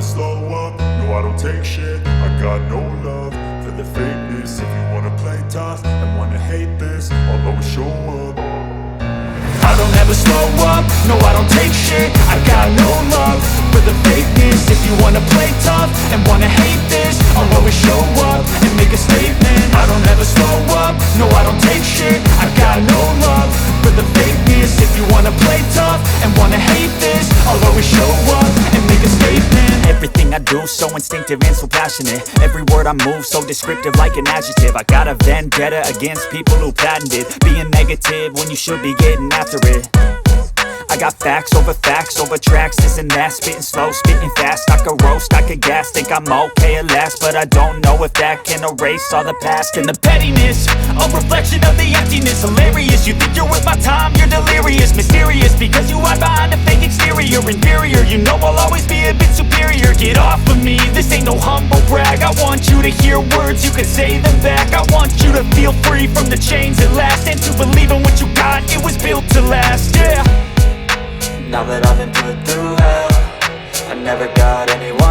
slow up, no I don't take shit. I got no love for the fakeness. If you wanna play tough and wanna hate this, I'll always show up. I don't ever slow up, no I don't take shit. I got no love for the fakeness. If you wanna play tough and wanna hate this, I'll always show up and make a statement. I don't ever slow up, no I don't take shit. I got no love for the fakeness. If you wanna play tough and wanna hate this, I'll always show up and make a statement. Everything I do so instinctive and so passionate. Every word I move so descriptive like an adjective. I got a vendetta against people who patented being negative when you should be getting after it. I got facts over tracks, this and that. Spitting slow, spitting fast. I could roast, I could gas. Think I'm okay at last, but I don't know if that can erase all the past. And the pettiness, a reflection of the emptiness. Hilarious, you think you're worth my time, you're delirious. Mysterious, because you hide behind a fake exterior. Inferior, you know I'll always be a bit superior. Get off of me, this ain't no humble brag. I want you to hear words, you can say them back. I want you to feel free from the chains at last, and to believe in what you got, it was built to last, yeah. Now that I've been put through hell, I never got anyone